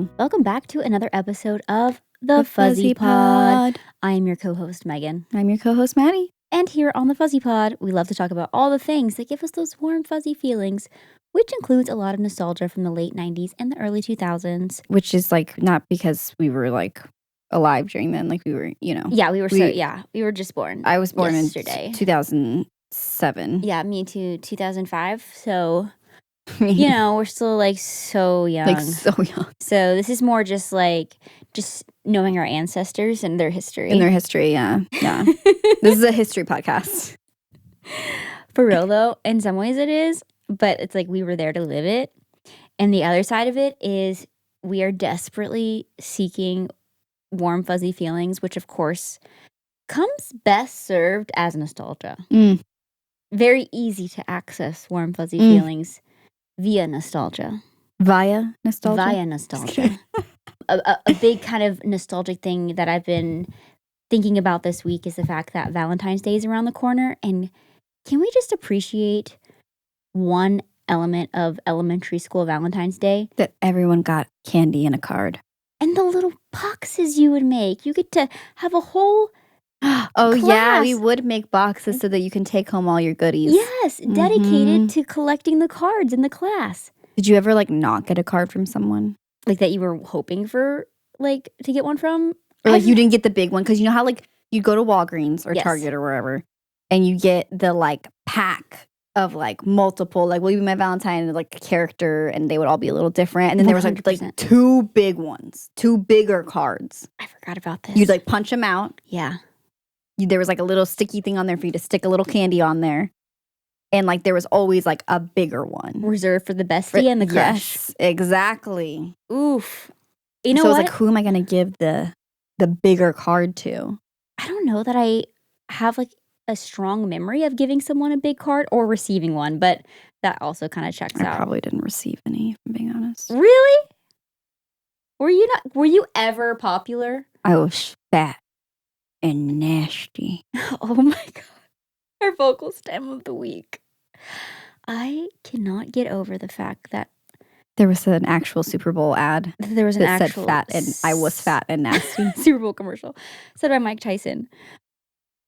Hello. Welcome back to another episode of The Fuzzy Pod. I am your co-host, Megan. I'm your co-host, Maddie. And here on the Fuzzy Pod, we love to talk about all the things that give us those warm, fuzzy feelings, which includes a lot of nostalgia from the late 90s and the early 2000s. Which is like not because we were like alive during then, like we were, you know. Yeah, we were just born. I was born yesterday. in 2007. Yeah, me too, 2005. So, you know, we're still like so young. Like so young. So this is more just knowing our ancestors and their history. Yeah. This is a history podcast. For real, though, in some ways it is, but it's like we were there to live it. And the other side of it is we are desperately seeking warm, fuzzy feelings, which, of course, comes best served as nostalgia. Very easy to access warm, fuzzy feelings via nostalgia. Via nostalgia? Via nostalgia. A big kind of nostalgic thing that I've been thinking about this week is the fact that Valentine's Day is around the corner. And can we just appreciate one element of elementary school Valentine's Day? That everyone got candy and a card. And the little boxes you would make. You get to have a whole class. Yeah, we would make boxes so that you can take home all your goodies. Yes, dedicated to collecting the cards in the class. Did you ever like not get a card from someone? Like that you were hoping for like to get one from? Or like you didn't get the big one? Because you know how like you go to Walgreens or Yes. Target or wherever and you get the like pack of like multiple, like will you be my Valentine and like a character and they would all be a little different. And then there was like 100%. two big ones, two bigger cards. I forgot about this. You'd like punch them out. Yeah. There was like a little sticky thing on there for you to stick a little candy on there. And like there was always like a bigger one. Reserved for the bestie and the crush. Yes, exactly. Oof. You know so what? I was like, who am I going to give the bigger card to? I don't know that I have like a strong memory of giving someone a big card or receiving one, but that also kind of checks I out. probably didn't receive any, if I'm being honest. Really? Were you ever popular? I was fat and nasty. Oh my god. Our vocal stem of the week. I cannot get over the fact that There was an actual Super Bowl ad there was an that actual said fat and I was fat and nasty. Super Bowl commercial said by Mike Tyson.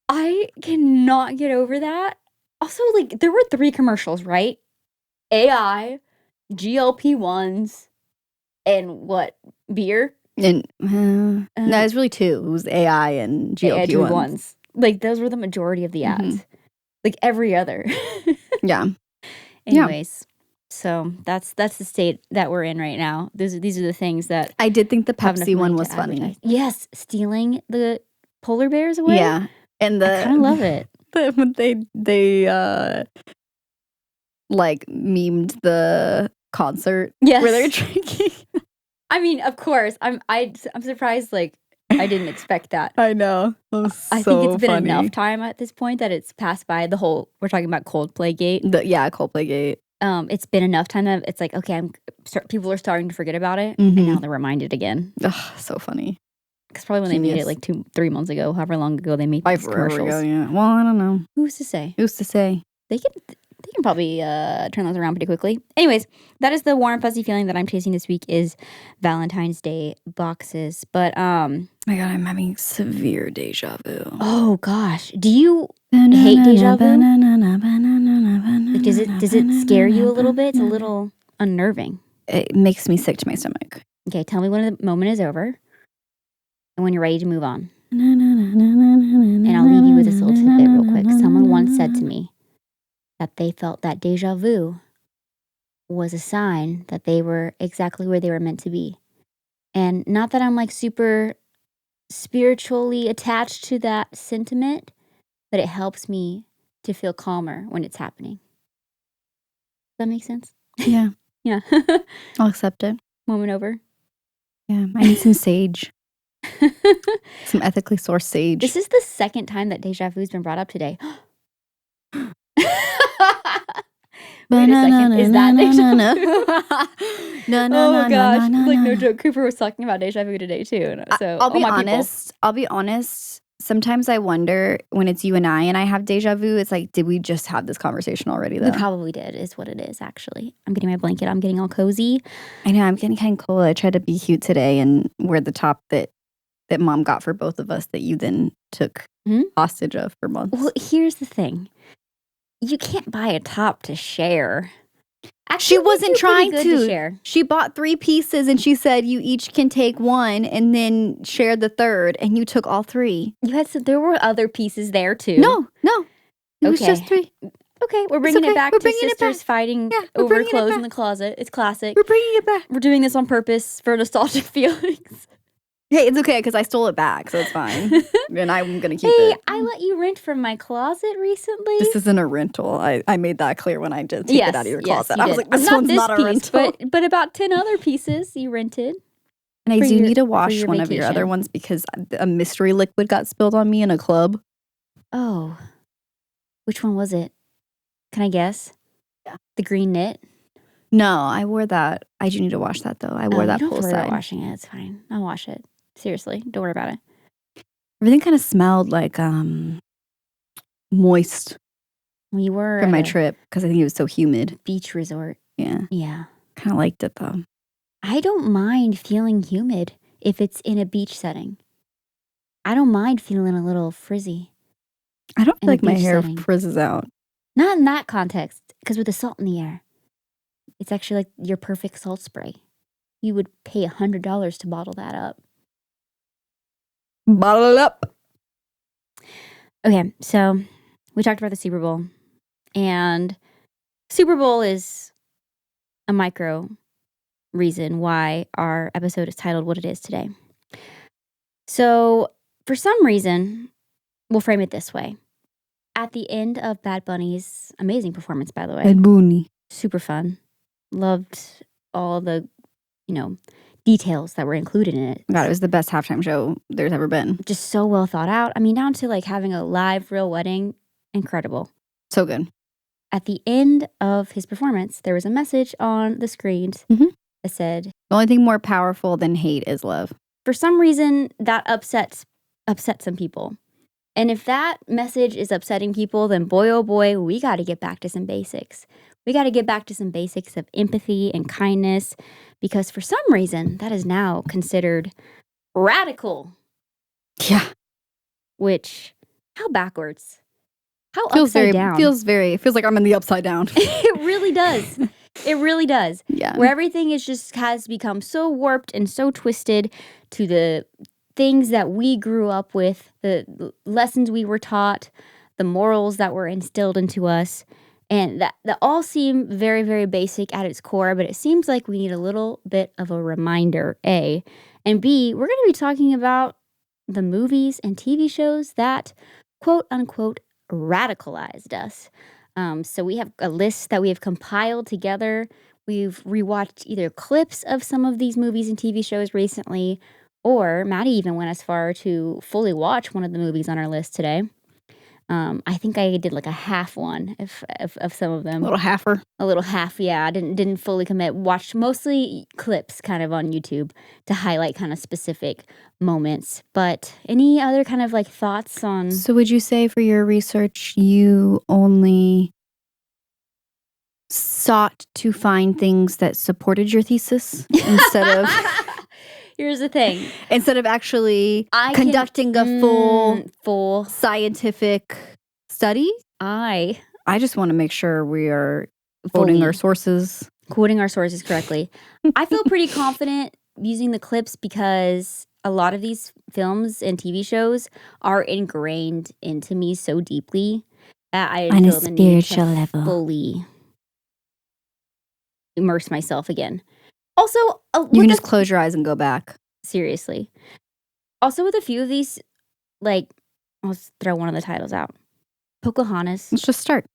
I cannot get over that. Also, like, there were 3 commercials, right? AI, GLP-1s, and what? Beer? And no, it was really 2. It was AI and GLP-1s. Like, those were the majority of the ads. Like, every other. Yeah. Anyways, so that's the state that we're in right now. These are the things that I did think the have enough Pepsi money one to was funny. advertise. Yes, stealing the polar bears away. Yeah. And I kind of love it. when they like memed the concert Yes. where they're drinking. I mean, of course. I'm surprised. Like, I didn't expect that. I know. I think it's been enough time at this point that it's passed by the whole. We're talking about Coldplay Gate. Coldplay Gate. It's been enough time that it's like, okay, people are starting to forget about it, and now they're reminded again. Ugh, so funny. Because probably when they made it like 2-3 months ago, however long ago they made these commercials. Ago, yeah. Well, I don't know. Who's to say? Who's to say? They can probably turn those around pretty quickly. Anyways, that is the warm, fuzzy feeling that I'm chasing this week is Valentine's Day boxes. But my God, I'm having severe deja vu. Oh gosh, do you hate deja vu? Like, does it scare you a little bit? It's a little unnerving. It makes me sick to my stomach. Okay, tell me when the moment is over and when you're ready to move on. And I'll leave you with this little tidbit real quick. Someone once said to me that they felt that deja vu was a sign that they were exactly where they were meant to be. And not that I'm like super spiritually attached to that sentiment, but it helps me to feel calmer when it's happening. Does that make sense? Yeah. Yeah. I'll accept it. Moment over. Yeah. I need some sage. Some ethically sourced sage. This is the second time that deja vu has been brought up today. Wait a second. Is that deja vu? Oh gosh. Like no joke. Cooper was talking about deja vu today too. So I'll be honest. sometimes I wonder when it's you and I have deja vu, it's like, did we just have this conversation already, though? We probably did, is what it is, actually. I'm getting my blanket. I'm getting all cozy. I know, I'm getting kind of cold. I tried to be cute today and wear the top that Mom got for both of us that you then took hostage of for months. Well, here's the thing. You can't buy a top to share. Actually, she wasn't trying to share. She bought 3 pieces and she said you each can take one and then share the third, and you took all 3. There were other pieces there too. No. It was just 3. Okay, we're bringing it back to sisters fighting over clothes in the closet. It's classic. We're bringing it back. We're doing this on purpose for nostalgic feelings. Hey, it's okay because I stole it back, so it's fine. And I'm going to keep it. Hey, I let you rent from my closet recently. This isn't a rental. I made that clear when I did take it out of your closet. I was like, this one's not a rental. But about 10 other pieces you rented. And I do need to wash one of your other ones because a mystery liquid got spilled on me in a club. Oh. Which one was it? Can I guess? Yeah. The green knit? No, I wore that. I do need to wash that, though. I wore that poolside. Don't worry about washing it. It's fine. I'll wash it. Seriously. Don't worry about it. Everything kind of smelled like moist. When you were from my trip because I think it was so humid. Beach resort. Yeah. Yeah. Kind of liked it, though. I don't mind feeling humid if it's in a beach setting. I don't mind feeling a little frizzy. I don't feel like my hair frizzes out. Not in that context, because with the salt in the air, it's actually like your perfect salt spray. You would pay $100 to bottle that up. Bottle it up. Okay, so we talked about the Super Bowl. And Super Bowl is a micro reason why our episode is titled what it is today. So for some reason, we'll frame it this way. At the end of Bad Bunny's amazing performance, by the way. Bad Bunny. Super fun. Loved all the, details that were included in it. God, it was the best halftime show there's ever been. Just so well thought out. I mean, down to like having a live, real wedding. Incredible. So good. At the end of his performance, there was a message on the screens that said, the only thing more powerful than hate is love. For some reason, that upset some people. And if that message is upsetting people, then boy, oh boy, we got to get back to some basics. We got to get back to some basics of empathy and kindness, because for some reason, that is now considered radical. Yeah. Which, how backwards? How feels upside down? Feels like I'm in the upside down. It really does. It really does. Yeah. Where everything has become so warped and so twisted to the things that we grew up with, the lessons we were taught, the morals that were instilled into us. And that all seem very, very basic at its core, but it seems like we need a little bit of a reminder, A. And B, we're going to be talking about the movies and TV shows that, quote unquote, radicalized us. So we have a list that we have compiled together. We've rewatched either clips of some of these movies and TV shows recently, or Maddie even went as far to fully watch one of the movies on our list today. I think I did like a half one of some of them. A little halfer. A little half, yeah. I didn't fully commit. Watched mostly clips kind of on YouTube to highlight kind of specific moments. But any other kind of like thoughts on... So would you say for your research, you only sought to find things that supported your thesis instead of... Here's the thing. Instead of actually conducting a full scientific study? I just want to make sure we are quoting our sources. Quoting our sources correctly. I feel pretty confident using the clips because a lot of these films and TV shows are ingrained into me so deeply that I on feel a the need spiritual to level fully immerse myself again. Also, you can just close your eyes and go back. Seriously. Also, with a few of these, like, I'll throw one of the titles out. Pocahontas. Let's just start.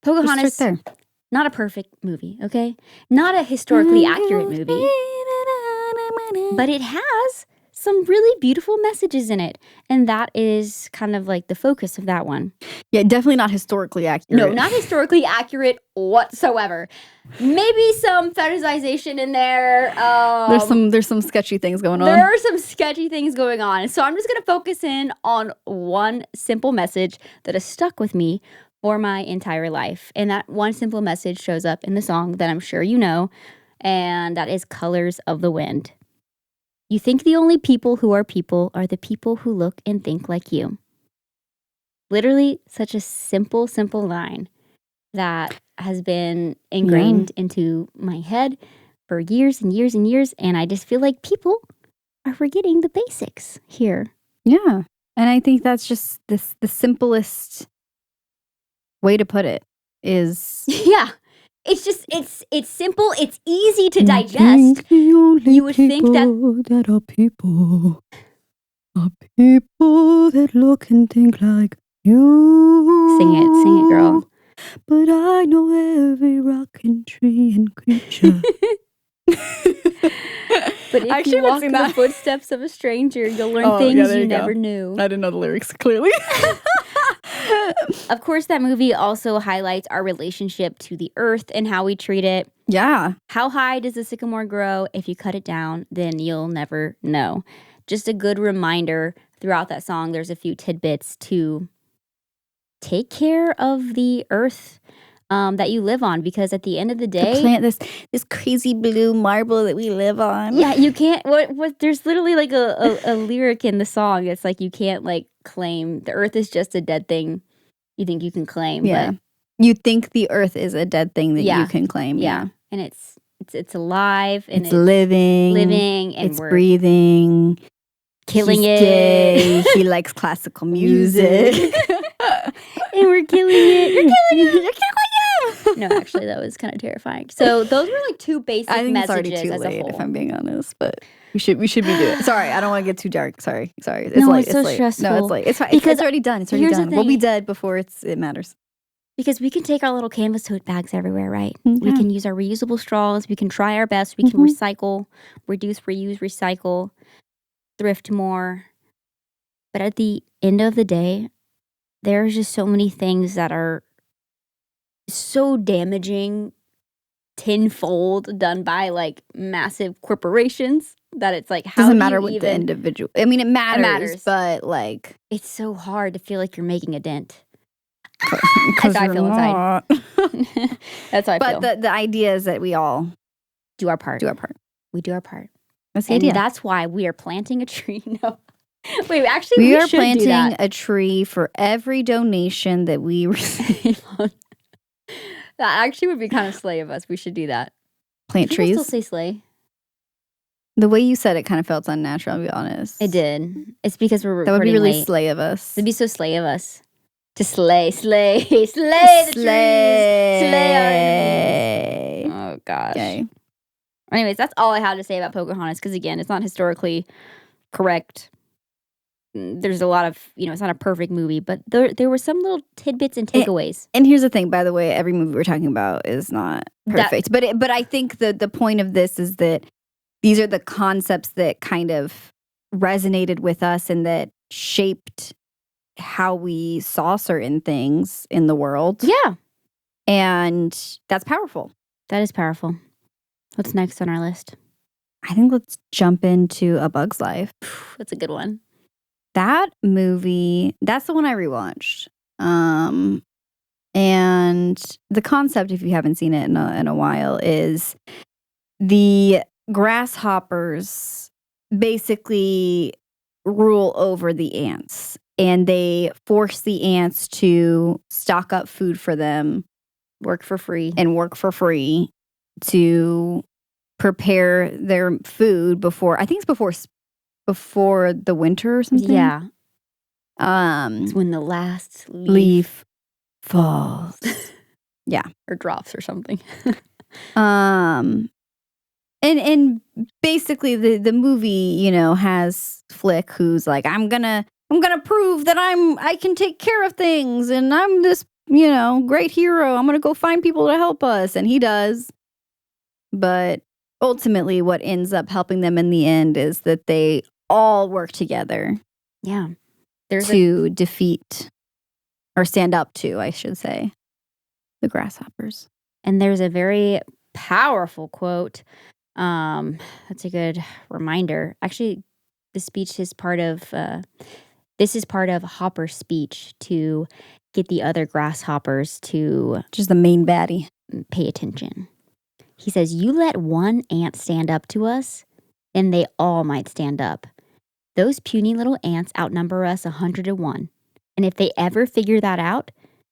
Pocahontas, start there. Not a perfect movie, okay? Not a historically accurate movie. But it has some really beautiful messages in it. And that is kind of like the focus of that one. Yeah, definitely not historically accurate. No, not historically accurate whatsoever. Maybe some fetishization in there. There's some sketchy things going on. There are some sketchy things going on. So I'm just going to focus in on one simple message that has stuck with me for my entire life. And that one simple message shows up in the song that I'm sure you know, and that is Colors of the Wind. You think the only people who are the people who look and think like you. Literally such a simple line that has been ingrained into my head for years and years and years. And I just feel like people are forgetting the basics here. Yeah. And I think that's just the simplest way to put it is... Yeah. It's just, it's simple. It's easy to digest. You would think that are people that look and think like you. Sing it, girl. But I know every rock and tree and creature. But if you walk in the footsteps of a stranger, you'll learn things you never knew. I didn't know the lyrics clearly. Of course, that movie also highlights our relationship to the earth and how we treat it. Yeah. How high does the sycamore grow? If you cut it down, then you'll never know. Just a good reminder throughout that song. There's a few tidbits to take care of the earth that you live on, because at the end of the day, to plant this crazy blue marble that we live on. Yeah, you can't. What? There's literally like a lyric in the song. It's like you can't like claim the earth is just a dead thing. You think you can claim? Yeah, but you think the earth is a dead thing that you can claim. Yeah, and it's alive and it's living, and it's breathing. Killing it. Gay. He likes classical music. And we're killing it. You're killing it. You're killing it. No, actually, that was kind of terrifying. So those were like two basic messages. I think it's already too late, if I'm being honest, but we should be doing it. Sorry, I don't want to get too dark. Sorry. It's late. It's so stressful. No, it's late. It's fine. Because it's already done. It's already done. We'll be dead before it matters. Because we can take our little canvas tote bags everywhere, right? Mm-hmm. We can use our reusable straws. We can try our best. We can recycle, reduce, reuse, recycle, thrift more. But at the end of the day, there's just so many things that are so damaging tenfold, done by like massive corporations, that it's like, how doesn't matter what the individual. I mean, it matters, but like, it's so hard to feel like you're making a dent. That's how I feel inside. That's how I feel. But the idea is that we all do our part. We do our part. That's the idea. That's why we are planting a tree. No. Wait, actually, we are planting a tree for every donation that we receive. That actually would be kind of slay of us. We should do that. Plant trees. Still say slay. The way you said it kind of felt unnatural, to be honest. It did. It's because we're recording. That would be really late. slay of us. It'd be so slay of us. To slay the trees. Slay our enemies. Oh, gosh. Okay. Anyways, that's all I have to say about Pocahontas, because, again, it's not historically correct. There's a lot of, it's not a perfect movie, but there were some little tidbits and takeaways. And here's the thing, by the way, every movie we're talking about is not perfect. But I think the point of this is that these are the concepts that kind of resonated with us and that shaped how we saw certain things in the world. Yeah. And that's powerful. That is powerful. What's next on our list? I think let's jump into A Bug's Life. That's a good one. That movie, that's the one I rewatched. And the concept, if you haven't seen it in a while, is the grasshoppers basically rule over the ants. And they force the ants to stock up food for them. Work for free. To prepare their food before, I think it's before the winter or something. Yeah. It's when the last leaf falls. Yeah. Or drops or something. And basically the movie, has Flick, who's like, I'm gonna prove that I can take care of things and I'm this, great hero. I'm gonna go find people to help us. And he does. But ultimately what ends up helping them in the end is that they all work together. Yeah. To defeat or stand up to, I should say, the grasshoppers. And there's a very powerful quote. That's a good reminder. Actually, the speech is part of Hopper's speech to get the other grasshoppers to just the main baddie pay attention. He says, "You let one ant stand up to us, and they all might stand up. Those puny little ants outnumber us 100 to 1. And if they ever figure that out,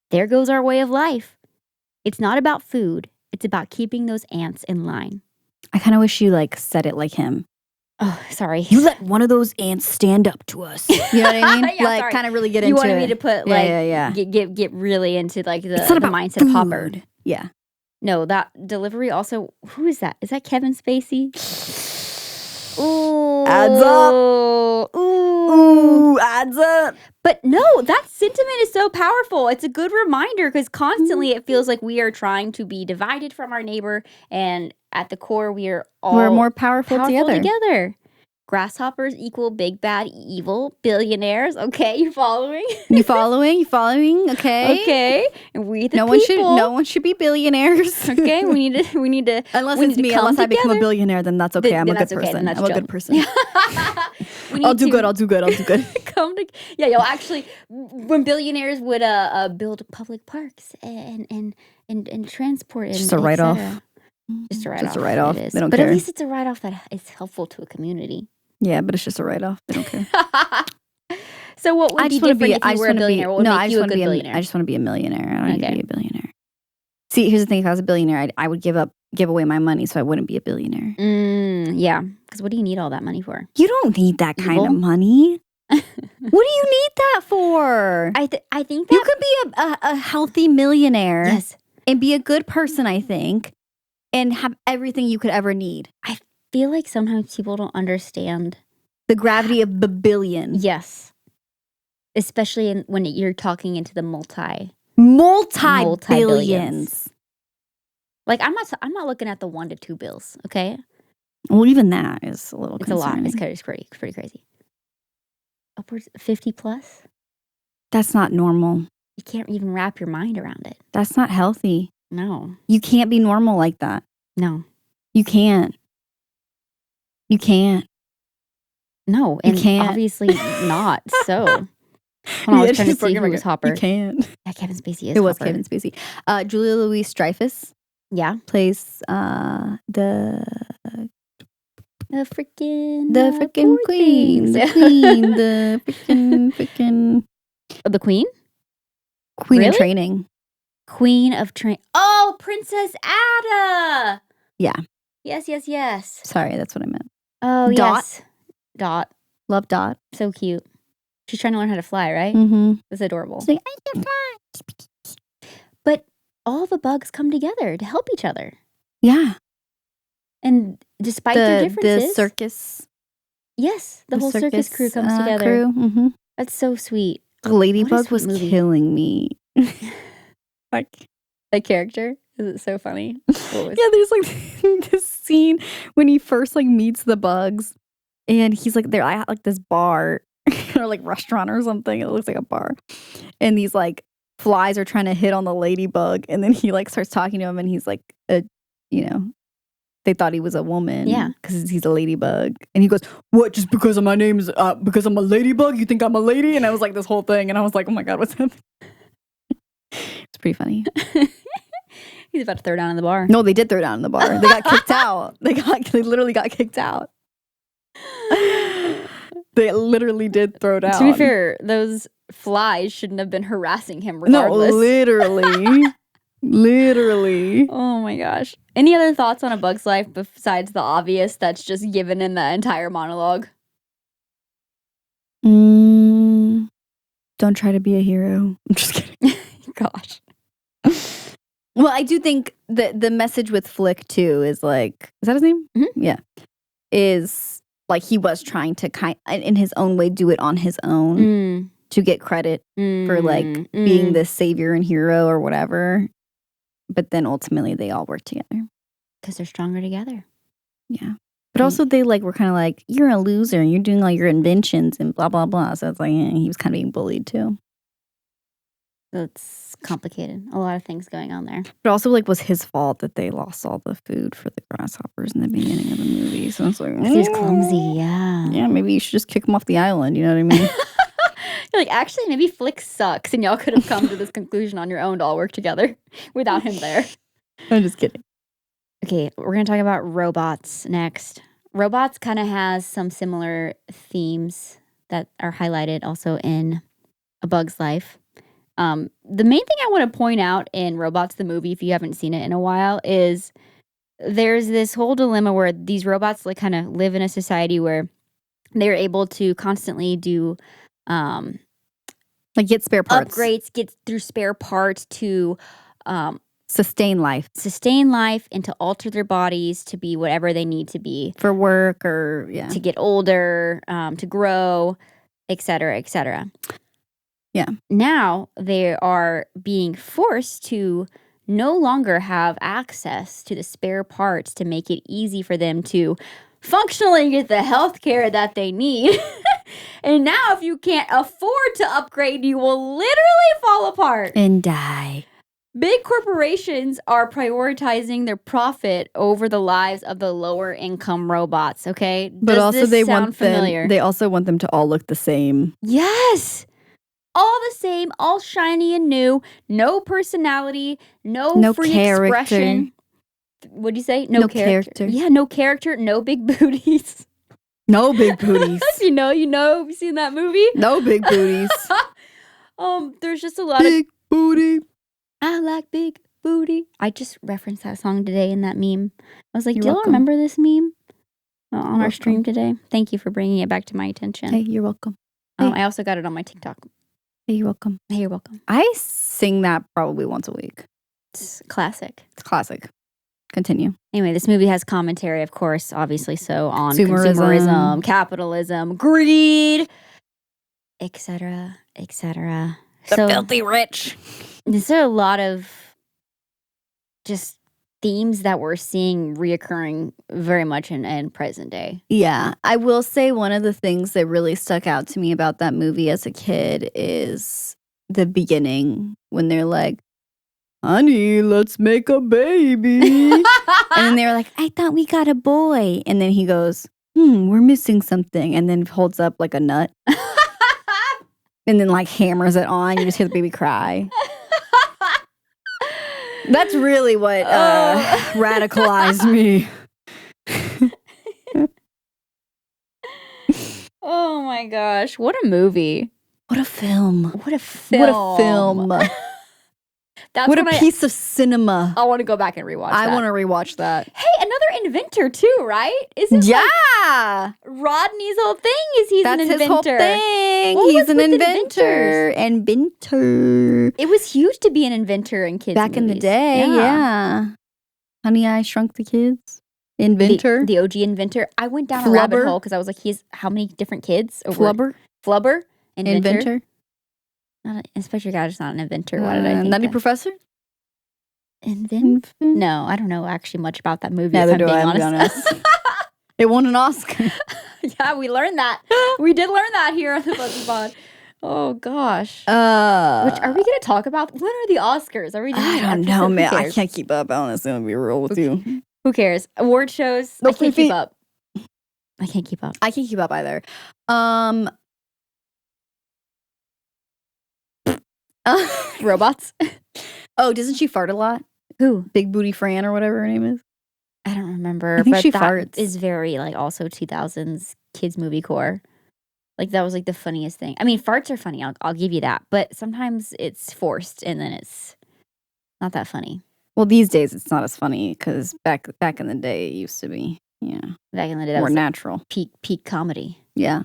there goes our way of life. It's not about food. It's about keeping those ants in line." I kind of wish you said it like him. Oh, sorry. You let one of those ants stand up to us. You know what I mean? Yeah, kind of really get into it. You wanted me to put yeah. Get really into the mindset food. of Hopper. Yeah. No, that delivery also. Who is that? Is that Kevin Spacey? Ooh. Adds up. Ooh, adds up. But no, that sentiment is so powerful. It's a good reminder because constantly it feels like we are trying to be divided from our neighbor, and at the core we're more powerful together. Grasshoppers equal big bad evil billionaires. Okay, you following? You following? Okay. Okay. And we the no people. No one should be billionaires. Okay, we need to. Unless it's me. Unless I become a billionaire, then that's okay. I'm a good person. I'm a good person. I'll do good. Come to you'll actually when billionaires would build public parks and transport and just a write off. Just a write off. Just a write off. They don't care. But at least it's a write off that is helpful to a community. Yeah, but it's just a write off. They don't care. So what would be different if you were a billionaire? What would make you a good billionaire? I just want to be a millionaire. I don't need to be a billionaire. See, here's the thing. If I was a billionaire, I would give away my money so I wouldn't be a billionaire. Yeah. Because what do you need all that money for? You don't need that kind of money. What do you need that for? I think that you could be a healthy millionaire. Yes. And be a good person, I think. And have everything you could ever need. I feel like sometimes people don't understand the gravity of the billion. Yes. Especially when you're talking into the multi-billions. Like I'm not looking at the 1 to 2 bills, okay? Well, even that is a little It's concerning. a lot. It's pretty crazy. Upwards 50 plus? That's not normal. You can't even wrap your mind around it. That's not healthy. No. You can't be normal like that. No. You can't. No, and obviously not. So, when I was trying to see who was Hopper. You can't. Yeah, Kevin Spacey is It was Hopper. Kevin Spacey. Julia Louis-Dreyfus. Yeah. Plays the freaking queen. The freaking the queen? Queen in training. Queen of Train. Oh, Princess Ada. Yeah. Yes. Sorry, that's what I meant. Oh, yes. Dot. Love Dot. So cute. She's trying to learn how to fly, right? Mm-hmm. It's adorable. She's like, I can fly. But all the bugs come together to help each other. Yeah. And despite their differences. The circus. Yes. The whole circus crew comes together. Crew. Mm-hmm. That's so sweet. The Ladybug was killing me. Like that character? Is it so funny? Yeah, there's this scene when he first meets the bugs, and he's they're at this bar or restaurant or something. It looks like a bar, and these flies are trying to hit on the ladybug, and then he starts talking to him, and he's they thought he was a woman, yeah, because he's a ladybug, and he goes, "What? Just because of my name is because I'm a ladybug, you think I'm a lady?" And I was this whole thing, and I was like, "Oh my god, what's happening?" It's pretty funny. He's about to throw down in the bar. No, they did throw down in the bar. They got kicked out. They literally got kicked out. They literally did throw down. To be fair, those flies shouldn't have been harassing him regardless. No, literally. Oh my gosh. Any other thoughts on A Bug's Life besides the obvious that's just given in the entire monologue? Don't try to be a hero. I'm just kidding. Gosh. Well, I do think that the message with Flick too is is that his name? Mm-hmm. Yeah. Is he was trying to in his own way do it on his own to get credit for being the savior and hero or whatever. But then ultimately they all work together. Because they're stronger together. Yeah. But also they were kind of like, you're a loser. You're doing all your inventions and blah, blah, blah. So it's like, he was kind of being bullied too. That's complicated. A lot of things going on there. But also was his fault that they lost all the food for the grasshoppers in the beginning of the movie. So it's like, he was clumsy, yeah. Yeah, maybe you should just kick him off the island. You know what I mean? You're like, actually, maybe Flick sucks, and y'all could have come to this conclusion on your own to all work together without him there. I'm just kidding. Okay, we're going to talk about robots next. Robots kind of has some similar themes that are highlighted also in A Bug's Life. The main thing I want to point out in Robots the movie, if you haven't seen it in a while, is there's this whole dilemma where these robots kind of live in a society where they're able to constantly do get spare parts, upgrades, get through spare parts to sustain life, and to alter their bodies to be whatever they need to be for work or to get older, to grow, etc., etc. Yeah. Now they are being forced to no longer have access to the spare parts to make it easy for them to functionally get the health care that they need. And now if you can't afford to upgrade, you will literally fall apart and die. Big corporations are prioritizing their profit over the lives of the lower income robots, okay? But also this they sound want familiar? they also want them to all look the same. Yes. All the same, all shiny and new, no personality, no free character. expression. What'd you say? No character. Yeah, no character, no big booties. No big booties. you know, have you seen that movie? No big booties. There's just a lot big booty. I like big booty. I just referenced that song today in that meme. I was like, You're do y'all welcome. remember this meme on You're our stream today? Thank you for bringing it back to my attention. Hey, you're welcome. I also got it on my TikTok. Hey, you're welcome. Hey, you're welcome. I sing that probably once a week. It's classic. It's classic. Continue. Anyway, this movie has commentary, of course, obviously so, on Consumerism. consumerism, capitalism, greed, etc., etc. The filthy rich. There's a lot of just themes that we're seeing reoccurring very much in present day. Yeah. I will say one of the things that really stuck out to me about that movie as a kid is the beginning when they're like, honey, let's make a baby. And then they were like, I thought we got a boy. And then he goes, we're missing something. And then holds up a nut. And then hammers it on. You just hear the baby cry. That's really what radicalized me. Oh my gosh. What a movie. What a film. What a film. What a film. What a piece of cinema. I want to go back and rewatch that. I want to rewatch that. Hey, another inventor too, right? Isn't Rodney's whole thing is he's an inventor. That's his whole thing. What He's was an with inventor. It was huge to be an inventor in kids' back movies. in the day, yeah. Honey, I Shrunk the Kids. Inventor. The OG inventor. I went down a rabbit hole because I was like, he has how many different kids? Flubber. Inventor. Inspector Gadget's not an inventor. Why did I think Nutty that? Professor? No, I don't know actually much about that movie. Neither if I'm being honest. It won an Oscar. Yeah, we learned that. We did learn that here on the Buzzy Pod. Oh gosh. Which are we going to talk about? When are the Oscars? Are we doing I don't know, man. I can't keep up. Honestly, I'm gonna be real with you. Who cares? Award shows. I can't keep up. I can't keep up. I can't keep up either. Robots. Oh, doesn't she fart a lot? Who? Big Booty Fran or whatever her name is. I don't remember. I think but she that farts. is very also 2000s kids movie core. That was the funniest thing. I mean, farts are funny. I'll give you that. But sometimes it's forced and then it's not that funny. Well, these days it's not as funny because back in the day it used to be, back in the day that more was natural. Peak comedy. Yeah.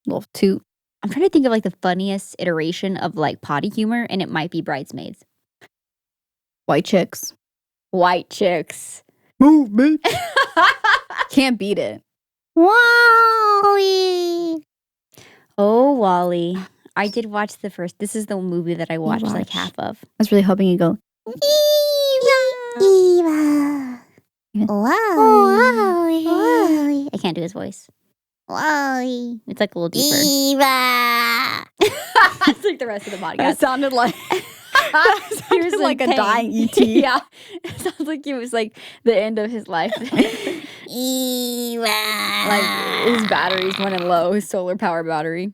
Little toot. I'm trying to think of the funniest iteration of potty humor, and it might be Bridesmaids. White chicks. Move, bitch. Can't beat it. Wally. Oh, Wally. I did watch the first. This is the movie that I watched half of. I was really hoping you'd go, Eva. Wally. I can't do his voice. Wally. It's like a little deeper. Eva. It's like the rest of the podcast. That sounded like He was like a pain. dying ET. Yeah. It sounds like it was like the end of his life. Eva. Like his battery's running low, his solar power battery.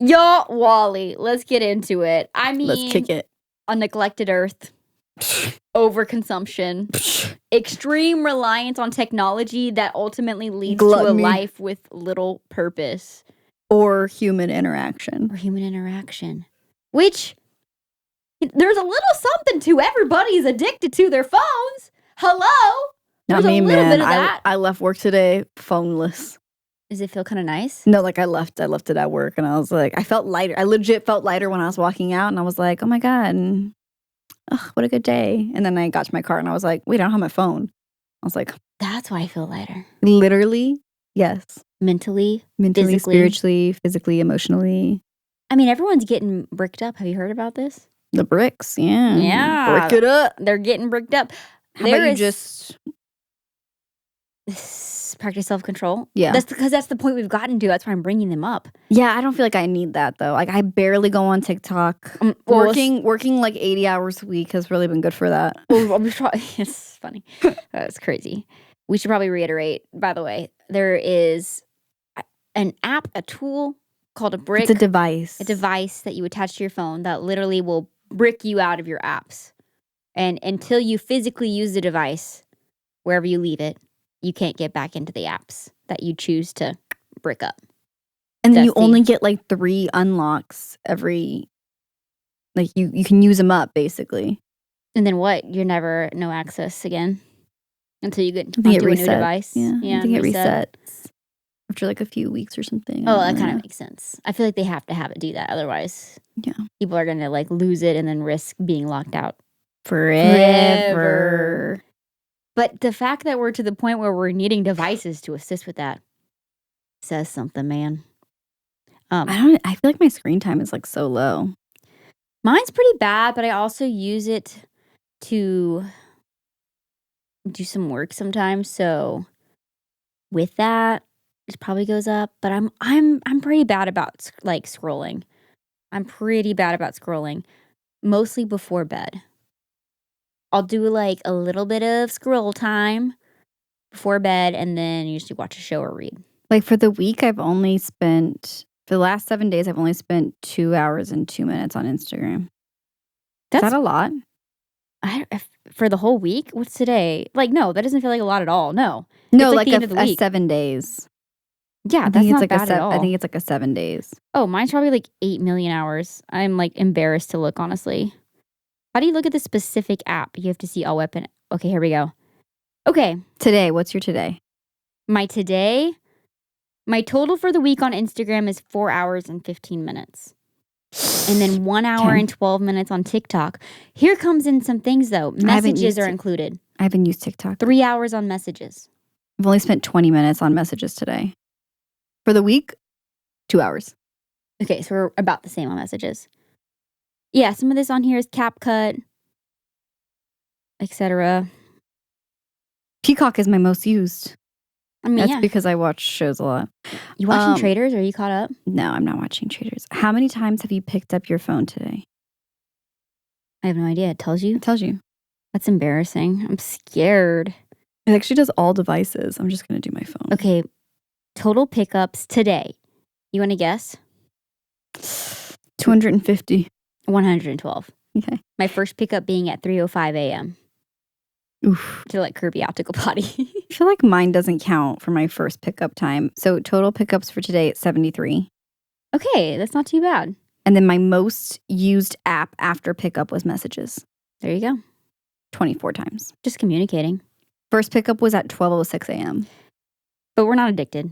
Yo, Wally, let's get into it. I mean, Let's kick it. A neglected earth, overconsumption, extreme reliance on technology that ultimately leads to Gluttony. a life with little purpose Or human interaction. or human interaction. Which there's a little something to everybody's addicted to their phones. Hello? Not There's me, a little man. bit of that. I left work today phoneless. Does it feel kind of nice? No, like I left it at work and I was like, I felt lighter. I legit felt lighter when I was walking out and I was like, oh my God, what a good day. And then I got to my car and I was like, wait, I don't have my phone. I was like, That's why I feel lighter. literally, yes. Mentally, Mentally, physically. spiritually, physically, emotionally. I mean, everyone's getting bricked up. Have you heard about this? The bricks, yeah. Yeah. Brick it up. They're getting bricked up. How about you just practice self-control? Yeah. That's because that's the point we've gotten to. That's why I'm bringing them up. Yeah, I don't feel like I need that though. Like I barely go on TikTok. Well, Working like 80 hours a week has really been good for that. It's funny. That's crazy. We should probably reiterate, by the way, there is an app, a tool called a brick. It's a device. A device that you attach to your phone that literally will brick you out of your apps. And until you physically use the device, wherever you leave it, you can't get back into the apps that you choose to brick up. And then you That's the- only get like 3 unlocks every, like you can use them up basically. And then what? You're never no access again until you get I think it onto a new resets. device. Yeah, I think it reset. resets after like a few weeks or something. Oh, that kind of makes sense. I feel like they have to have it do that. Otherwise, Yeah. people are going to like lose it and then risk being locked out. Forever. But the fact that we're to the point where we're needing devices to assist with that says something, man. I feel like my screen time is like so low. Mine's pretty bad, but I also use it to do some work sometimes. So with that, it probably goes up. But I'm pretty bad about like scrolling. I'm pretty bad about scrolling, mostly before bed. I'll do like a little bit of scroll time before bed, and then usually watch a show or read. Like for the week, for the last 7 days, I've only spent 2 hours and 2 minutes on Instagram. Is that a lot? For the whole week? What's today? Like, no, that doesn't feel like a lot at all. No. No, It's like the end of the week. 7 days. Yeah, I that's think it's not like bad at all. I think it's like a 7 days. Oh, mine's probably like 8 million hours. I'm like embarrassed to look, honestly. How do you look at the specific app? You have to see all weapon. Okay, here we go. Okay. Today, what's your today? My total for the week on Instagram is 4 hours and 15 minutes. And then 1 hour Okay. and 12 minutes on TikTok. Here comes in some things though. Messages are included. I haven't used TikTok. 3 hours on messages. I've only spent 20 minutes on messages today. For the week, 2 hours. Okay, so we're about the same on messages. Yeah, some of this on here is CapCut, etc. Peacock is my most used. I mean, That's yeah. because I watch shows a lot. You watching Traders? Are you caught up? No, I'm not watching Traders. How many times have you picked up your phone today? I have no idea. It tells you? It tells you. That's embarrassing. I'm scared. It actually does all devices. I'm just going to do my phone. Okay, total pickups today. You want to guess? 250. 112. Okay. My first pickup being at 3:05 a.m. Oof. to like Kirby Optical Potty. I feel like mine doesn't count for my first pickup time. So total pickups for today, it's 73. Okay, that's not too bad. And then my most used app after pickup was messages. There you go. 24 times. Just communicating. First pickup was at 12:06 a.m. But we're not addicted.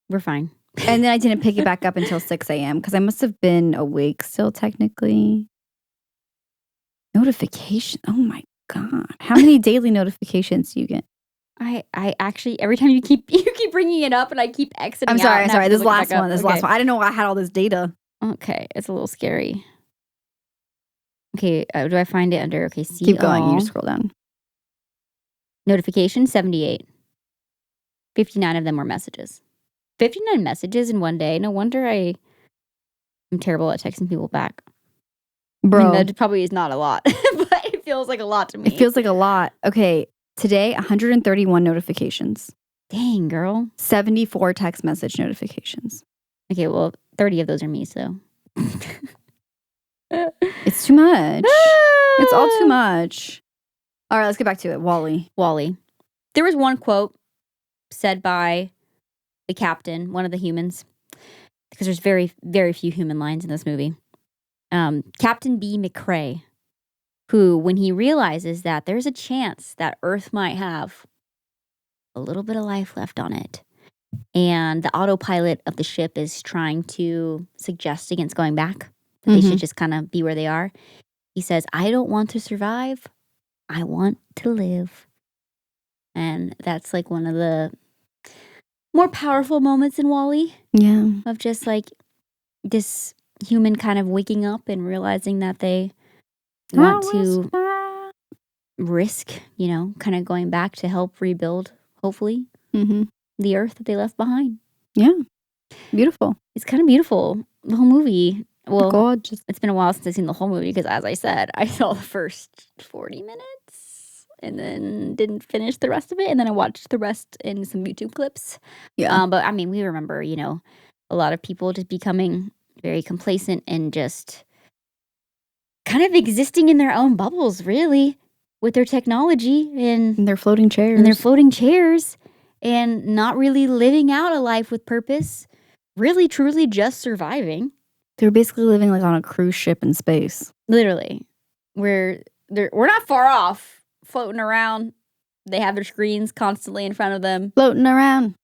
We're fine. And then I didn't pick it back up until 6 a.m. because I must have been awake still technically. Notification. Oh my God. How many daily notifications do you get? I actually, every time you keep bringing it up and I keep exiting I'm out sorry. and I'm sorry. have to This look it last back up. one. This Okay. last one. I didn't know I had all this data. Okay, it's a little scary. Okay, do I find it under, okay, see Keep going. all. You just scroll down. Notifications, 78. 59 of them were messages. 59 messages in one day. No wonder I'm terrible at texting people back. Bro. I mean, that probably is not a lot, but it feels like a lot to me. It feels like a lot. Okay, today, 131 notifications. Dang, girl. 74 text message notifications. Okay, well, 30 of those are me, so. It's too much. It's all too much. All right, let's get back to it. Wally. There was one quote said by the captain, one of the humans, because there's very, very few human lines in this movie. Captain B. McCrae, who, when he realizes that there's a chance that Earth might have a little bit of life left on it, and the autopilot of the ship is trying to suggest against going back, that they should just kind of be where they are. He says, I don't want to survive. I want to live. And that's like one of the more powerful moments in Wall-E. Yeah. Of just like this human kind of waking up and realizing that they want to risk, kind of going back to help rebuild, hopefully, the Earth that they left behind. Yeah. Beautiful. It's kind of beautiful. The whole movie. Well, gorgeous. It's been a while since I've seen the whole movie because, as I said, I saw the first 40 minutes and then didn't finish the rest of it. And then I watched the rest in some YouTube clips. Yeah. But I mean, we remember, a lot of people just becoming very complacent and just kind of existing in their own bubbles, really, with their technology and their floating chairs. And not really living out a life with purpose, really, truly just surviving. They're basically living like on a cruise ship in space. Literally. We're not far off, floating around. They have their screens constantly in front of them. Floating around.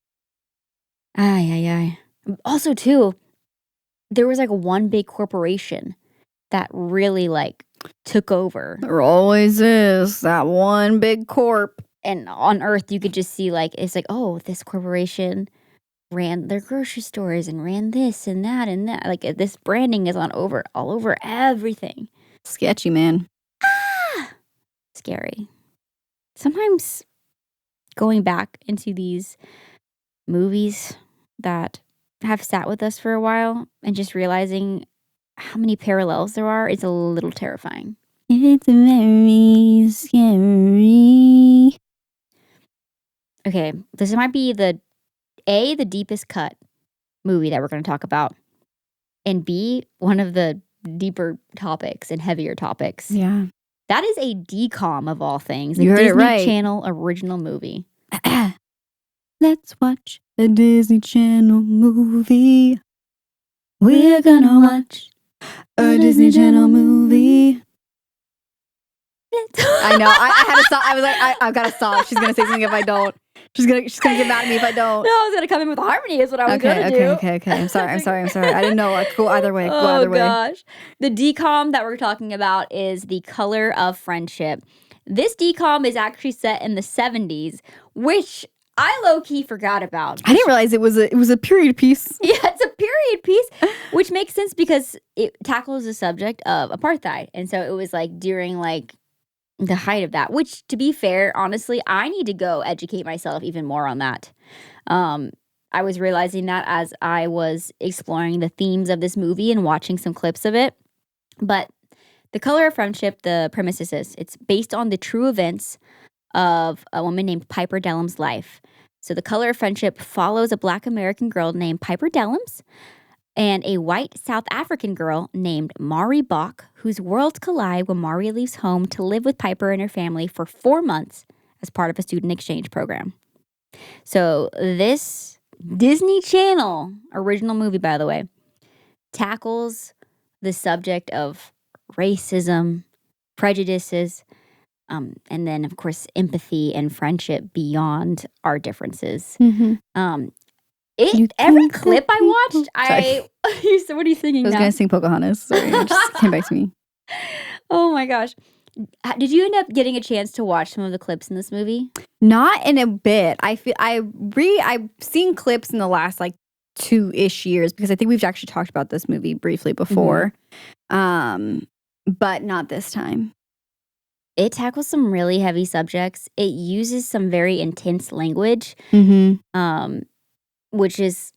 Aye. Also, too, there was like one big corporation that really like took over. There always is that one big corp. And on Earth, you could just see like, it's like, oh, this corporation ran their grocery stores and ran this and that and that. Like this branding is all over everything. Sketchy, man. Scary. Sometimes going back into these movies that have sat with us for a while and just realizing how many parallels there are is a little terrifying. It's very scary. Okay, this might be the deepest cut movie that we're going to talk about, and B, one of the deeper topics and heavier topics. Yeah. That is a DCOM of all things. You heard Disney it right. Channel original movie. Let's watch a Disney Channel movie. We're gonna watch a Disney Channel movie. I know. I had to stop. I was like, I've got to stop. She's gonna say something if I don't. She's gonna get mad at me if I don't. No, I was gonna come in with harmony. Is what I was gonna do. Okay. I'm sorry. I didn't know. Go either way. Oh gosh. The DCOM that we're talking about is The Color of Friendship. This DCOM is actually set in the 70s, which I low-key forgot about. I didn't realize it was a period piece. Yeah, it's a period piece, which makes sense because it tackles the subject of apartheid. And so it was like during like the height of that, which, to be fair, honestly, I need to go educate myself even more on that. I was realizing that as I was exploring the themes of this movie and watching some clips of it. But The Color of Friendship, the premise is this. It's based on the true events of a woman named Piper Dellum's life. So The Color of Friendship follows a Black American girl named Piper Dellums and a white South African girl named Mari Bach, whose worlds collide when Mari leaves home to live with Piper and her family for 4 months as part of a student exchange program. So this Disney Channel original movie, by the way, tackles the subject of racism, prejudices, and then, of course, empathy and friendship beyond our differences. Mm-hmm. Every clip I watched, so what are you singing now? I was going to sing Pocahontas. Sorry, it just came back to me. Oh my gosh. Did you end up getting a chance to watch some of the clips in this movie? Not in a bit. I've seen clips in the last like 2-ish years because I think we've actually talked about this movie briefly before. But not this time. it tackles some really heavy subjects. It uses some very intense language, which is,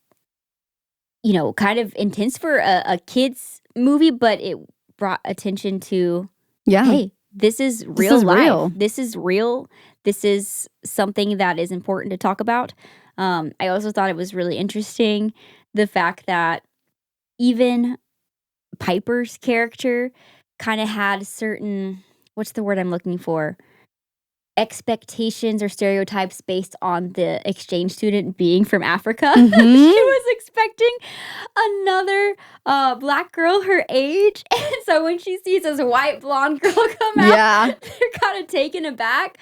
kind of intense for a kid's movie, but it brought attention to, hey, this is real life. Real. This is real. This is something that is important to talk about. I also thought it was really interesting the fact that even Piper's character kind of had certain, what's the word I'm looking for? Expectations or stereotypes based on the exchange student being from Africa. She was expecting another black girl her age. And so when she sees this white blonde girl come out, they're kind of taken aback.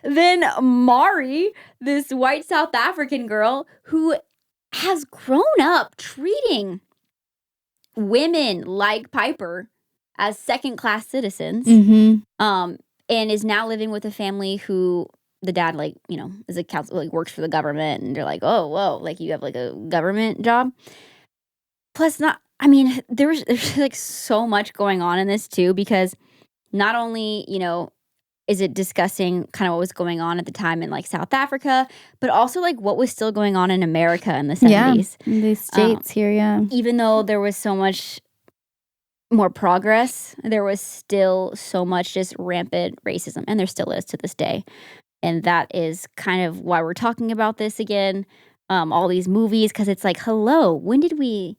Then Mari, this white South African girl who has grown up treating women like Piper as second-class citizens, and is now living with a family who the dad, is a counsel, works for the government, and they're like, oh, whoa, you have a government job. Plus, there's so much going on in this too, because not only is it discussing kind of what was going on at the time in South Africa, but also what was still going on in America in the 70s. In the States here, Even though there was so much more progress, there was still so much just rampant racism, and there still is to this day. And that is kind of why we're talking about this again, all these movies, because it's hello, when did we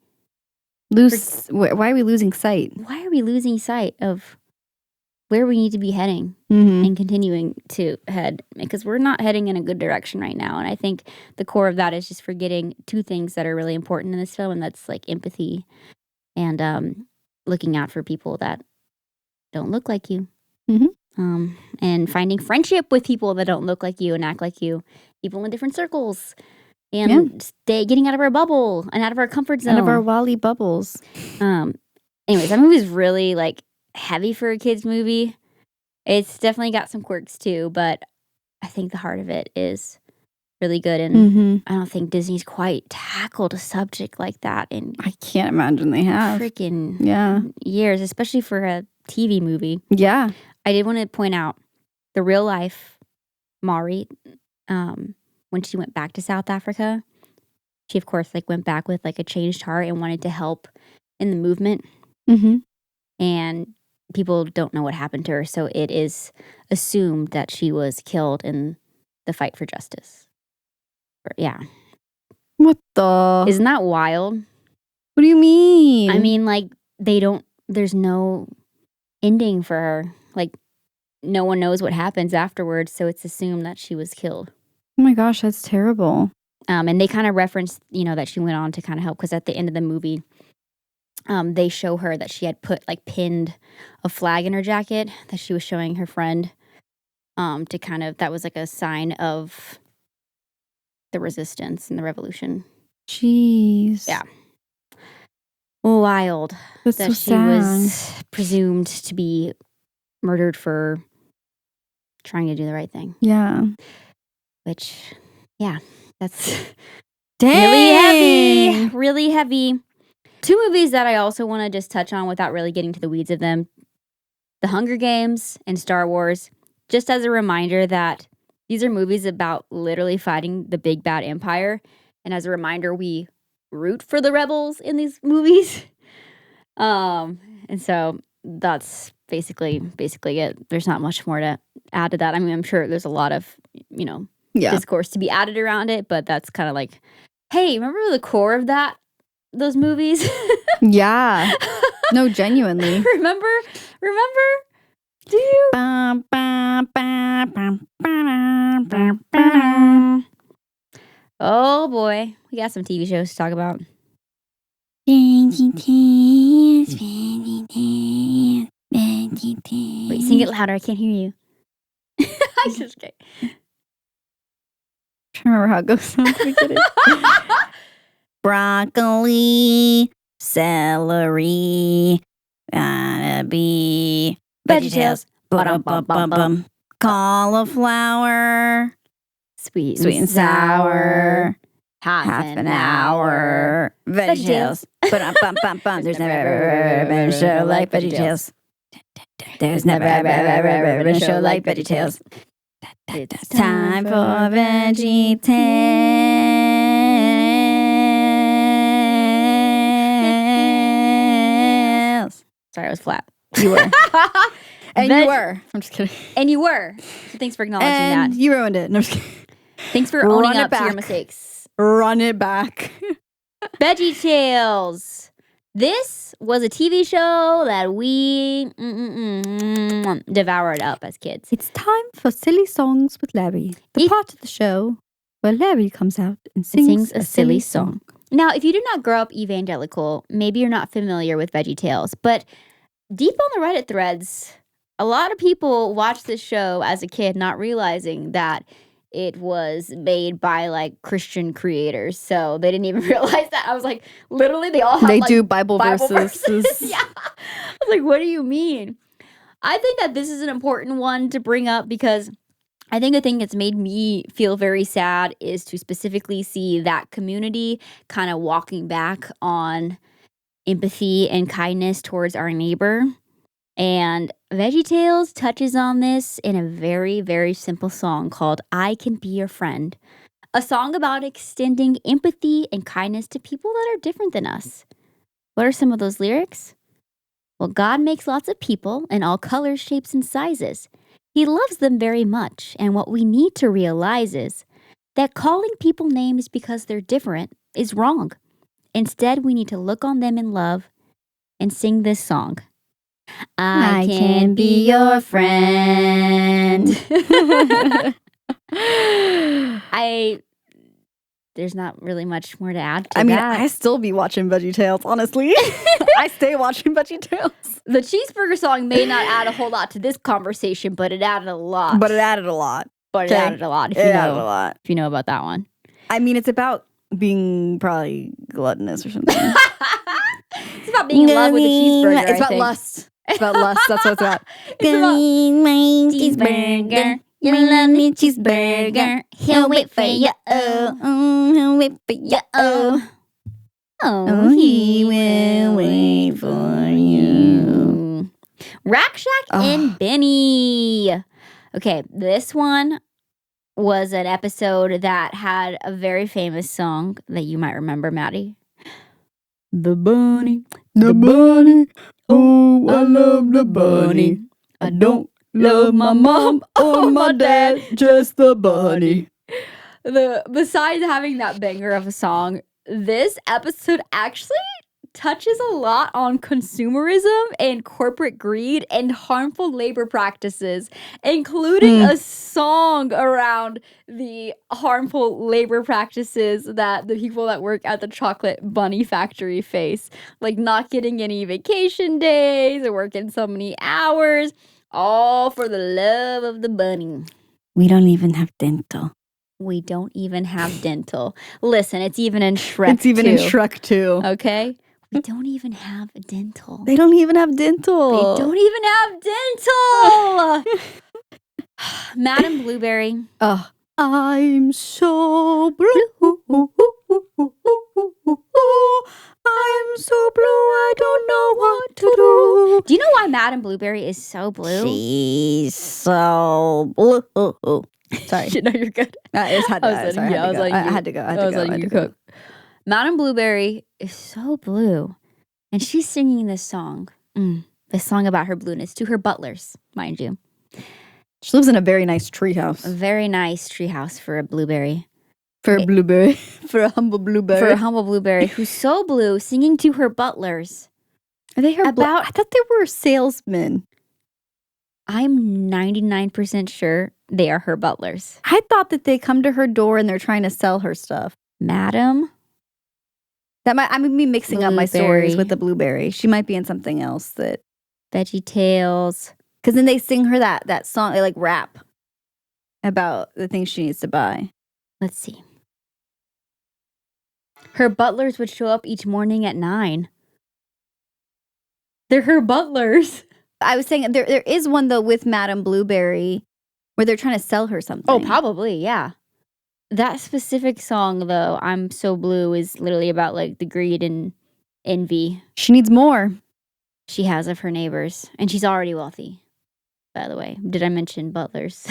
lose? Why are we losing sight? Why are we losing sight of where we need to be heading and continuing to head? Because we're not heading in a good direction right now. And I think the core of that is just forgetting two things that are really important in this film, and that's empathy and looking out for people that don't look like you. And finding friendship with people that don't look like you and act like you, people in different circles, and getting out of our bubble and out of our comfort zone. Out of our Wally bubbles. Anyways, that movie's really heavy for a kid's movie. It's definitely got some quirks too, but I think the heart of it is really good, and I don't think Disney's quite tackled a subject like that in I can't imagine they have freaking years, especially for a TV movie. I did want to point out the real life Mari, when she went back to South Africa, she of course went back with a changed heart and wanted to help in the movement. And people don't know what happened to her, so it is assumed that she was killed in the fight for justice. Yeah. What the? Isn't that wild? What do you mean? I mean, there's no ending for her. No one knows what happens afterwards, so it's assumed that she was killed. Oh my gosh, that's terrible. And they kind of referenced, that she went on to kind of help, because at the end of the movie, they show her that she had pinned a flag in her jacket that she was showing her friend, to kind of, that was a sign of the resistance and the revolution. Jeez. Yeah. Wild. That's that so she was presumed to be murdered for trying to do the right thing. Yeah. Which, that's Dang. really heavy. Two movies that I also want to just touch on without really getting to the weeds of them. The Hunger Games and Star Wars. Just as a reminder that these are movies about literally fighting the big bad empire. And as a reminder, we root for the rebels in these movies. And so that's basically it. There's not much more to add to that. I mean, I'm sure there's a lot of, discourse to be added around it, but that's kind of hey, remember the core of those movies? Yeah. No, genuinely. Remember? Do you? Oh boy, we got some TV shows to talk about. Wait, sing it louder. I can't hear you. I'm just kidding. I remember how it goes. Broccoli, celery, gotta be VeggieTales. Bum. Cauliflower, Sweet and sour. Half an hour. VeggieTales. There's never been a show like VeggieTales. There's never ever been a show like VeggieTales. It's time for VeggieTales. Sorry, I was flat. You were. And you were. I'm just kidding. And you were. So thanks for acknowledging And that. you ruined it. No, I'm just kidding. Thanks for owning up to your mistakes. Run it back. VeggieTales. This was a TV show that we devoured up as kids. It's time for Silly Songs with Larry. The part of the show where Larry comes out and sings a silly song. Now, if you did not grow up evangelical, maybe you're not familiar with VeggieTales, but deep on the Reddit threads, a lot of people watched this show as a kid, not realizing that it was made by like Christian creators. So they didn't even realize that. I was like, literally, they all have They like, do Bible verses. Yeah. I was like, what do you mean? I think that this is an important one to bring up because I think the thing that's made me feel very sad is to specifically see that community kind of walking back on empathy and kindness towards our neighbor. And VeggieTales touches on this in a very, very simple song called I Can Be Your Friend. A song about extending empathy and kindness to people that are different than us. What are some of those lyrics? Well, God makes lots of people in all colors, shapes, and sizes. He loves them very much, and what we need to realize is that calling people names because they're different is wrong. Instead, we need to look on them in love and sing this song. I can be your friend. There's not really much more to add to that. I still be watching VeggieTales, honestly. I stay watching VeggieTales. The cheeseburger song may not add a whole lot to this conversation, but it added a lot. But it added a lot. If you know about that one. I mean, it's about being probably gluttonous or something. It's about being in love with a cheeseburger. It's about lust. It's about lust. That's what it's about. It's about cheeseburger. You love me, cheeseburger. He'll wait for you. He'll wait for you. Oh, he will wait for you. Rack Shack and Benny. Okay, this one was an episode that had a very famous song that you might remember, Maddie. The bunny. Oh, I love the bunny. I don't love my mom or my dad, just the bunny. Besides having that banger of a song, this episode actually touches a lot on consumerism and corporate greed and harmful labor practices, including a song around the harmful labor practices that the people that work at the chocolate bunny factory face, like not getting any vacation days or working so many hours, all for the love of the bunny. We don't even have dental. We don't even have dental. Listen, it's even in Shrek. It's even in Shrek too. Okay? We don't even have dental. They don't even have dental. They don't even have dental. Madam Blueberry. Oh, I'm so blue. I'm so blue, I don't know what to do. Do you know why Madam Blueberry is so blue? She's so blue. Sorry. No, you're good. I had to go. Madam Blueberry is so blue. And she's singing this song. This song about her blueness to her butlers, mind you. She lives in a very nice treehouse. A very nice treehouse for a blueberry. For a blueberry. For a humble blueberry. For a humble blueberry who's so blue, singing to her butlers. Are they her I thought they were salesmen. I'm 99% sure they are her butlers. I thought that they come to her door and they're trying to sell her stuff. Madam? I might be mixing up my stories with the blueberry. She might be in something else that... VeggieTales. Because then they sing her that song, they like rap about the things she needs to buy. Let's see. Her butlers would show up each morning at 9. They're her butlers. I was saying there is one though with Madam Blueberry where they're trying to sell her something. Oh, probably, yeah. That specific song though, I'm So Blue, is literally about like the greed and envy she needs more she has of her neighbors, and she's already wealthy. by the way. Did I mention butlers?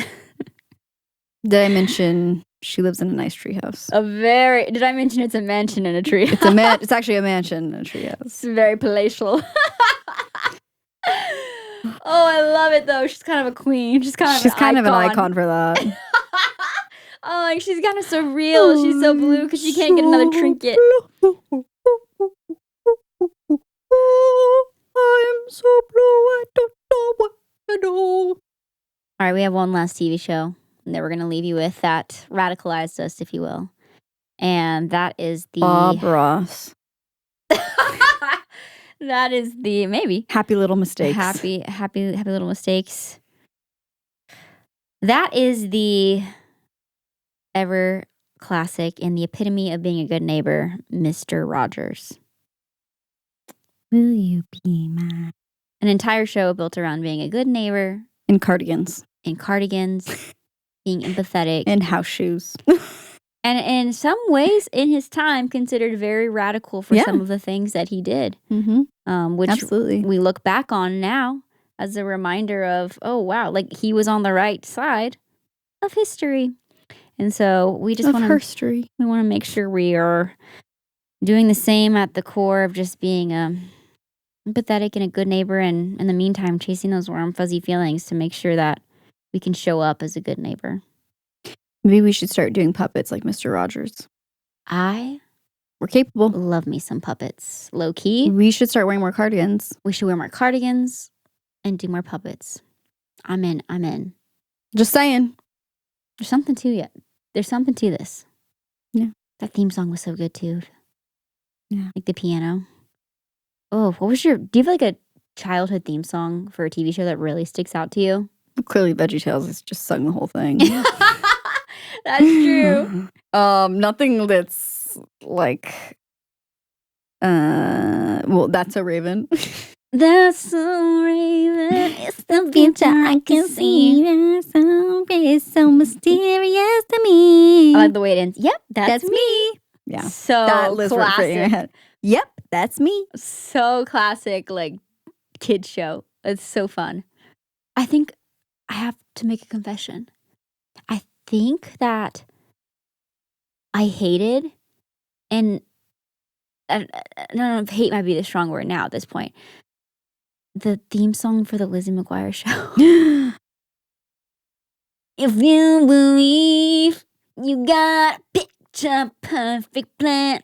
Did I mention she lives in a nice treehouse? Did I mention it's a mansion in a tree? It's actually a mansion in a treehouse. It's very palatial. Oh, I love it though. She's kind of a queen. She's kind of an icon for that. Oh, like she's kind of surreal. She's so blue because she can't get another trinket. I'm so blue, I don't know what to do. All right, we have one last TV show, and then we're going to leave you with that radicalized us, if you will. And that is the... Bob Ross. That is the... Maybe. Happy Little Mistakes. Happy Little Mistakes. That is the ever classic and the epitome of being a good neighbor, Mr. Rogers. Will you be mine? An entire show built around being a good neighbor. In cardigans. Being empathetic. And house shoes. And in some ways, in his time, considered very radical for some of the things that he did. Mm-hmm. Which Absolutely. we look back on now as a reminder of, oh, wow, like he was on the right side of history. And so we just want to make sure we are doing the same at the core of just being empathetic and a good neighbor, and in the meantime chasing those warm fuzzy feelings to make sure that we can show up as a good neighbor. Maybe we should start doing puppets like Mr. Rogers. We're capable. Love me some puppets. Low key. We should start wearing more cardigans. We should wear more cardigans and do more puppets. I'm in. Just saying. There's something to this. Yeah. That theme song was so good too. Yeah. Like the piano. Oh, do you have like a childhood theme song for a TV show that really sticks out to you? Clearly VeggieTales has just sung the whole thing. That's true. Nothing that's like That's a Raven. That's a raven. It's the future I can see. It's so mysterious to me. I like the way it ends. Yep, that's me. Yeah. So that lives right in your classic. head. Yep, that's me. So classic, like kid show. It's so fun. I think I have to make a confession. I think that I hated, and I don't know if hate might be the strong word now at this point, the theme song for the Lizzie McGuire show. If you believe you got a picture perfect plan.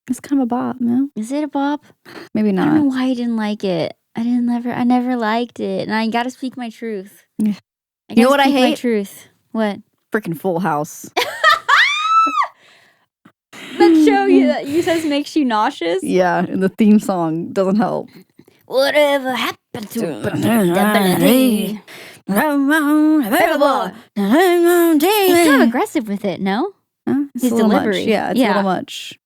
It's kind of a bop, no? Is it a bop? Maybe I not. don't know why I didn't like it. I never liked it. And I gotta speak my truth. Yeah. You know what I My hate? truth. What? Freaking Full House. That show you says makes you nauseous? Yeah, and the theme song doesn't help. Whatever happened to It's He's kind of aggressive with it, no? It's His a little delivery. much. Yeah, it's a little much.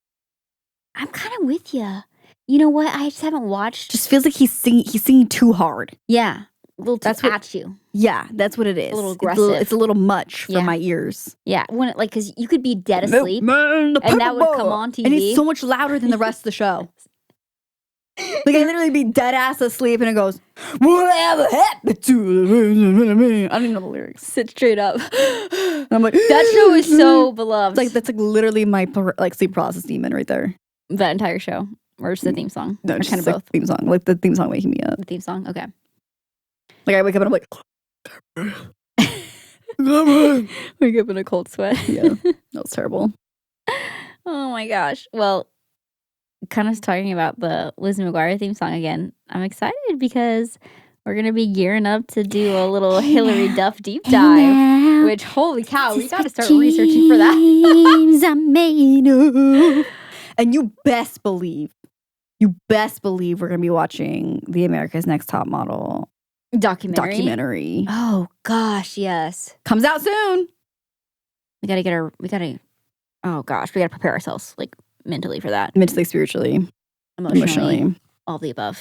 I'm kind of with you. You know what? I just haven't watched. Just feels like he's singing too hard. Yeah. A little too That's what- at you. Yeah, that's what it is. A little It's aggressive. It's a little much for Yeah. my ears. Yeah. When it, like, because you could be dead asleep. Man, and that would come on TV. And it's so much louder than the rest of the show. Like, I literally be dead ass asleep and it goes, whatever happened to I don't even know the lyrics. Sit straight up. And I'm like, That show is so beloved. that's like literally my sleep paralysis demon right there. That entire show. Or just the theme song. No, or just kind of like both. theme song. Like the theme song waking me up. The theme song. Okay. Like I wake up and I'm like, Wake up in a cold sweat. yeah, that was terrible. Oh my gosh. Well, kind of talking about the Lizzie McGuire theme song again. I'm excited because we're going to be gearing up to do a little Hillary Duff deep dive. Which, holy cow, we got to start researching for that. I made up. And you best believe we're going to be watching the America's Next Top Model documentary. Oh gosh, yes. Comes out soon. We got to prepare ourselves like mentally for that. Mentally, spiritually, emotionally. All the above.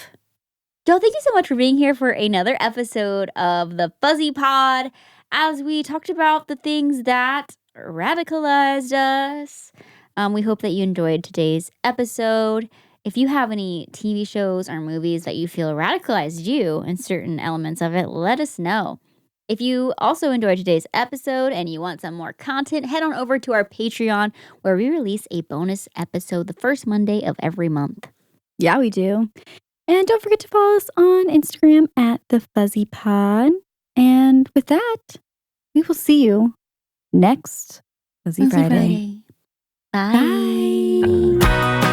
Joe, thank you so much for being here for another episode of the Fuzzy Pod as we talked about the things that radicalized us. We hope that you enjoyed today's episode. If you have any TV shows or movies that you feel radicalized you in certain elements of it, let us know. If you also enjoyed today's episode and you want some more content, head on over to our Patreon where we release a bonus episode the first Monday of every month. Yeah, we do. And don't forget to follow us on Instagram at The Fuzzy Pod. And with that, we will see you next Fuzzy Friday. Bye. Bye.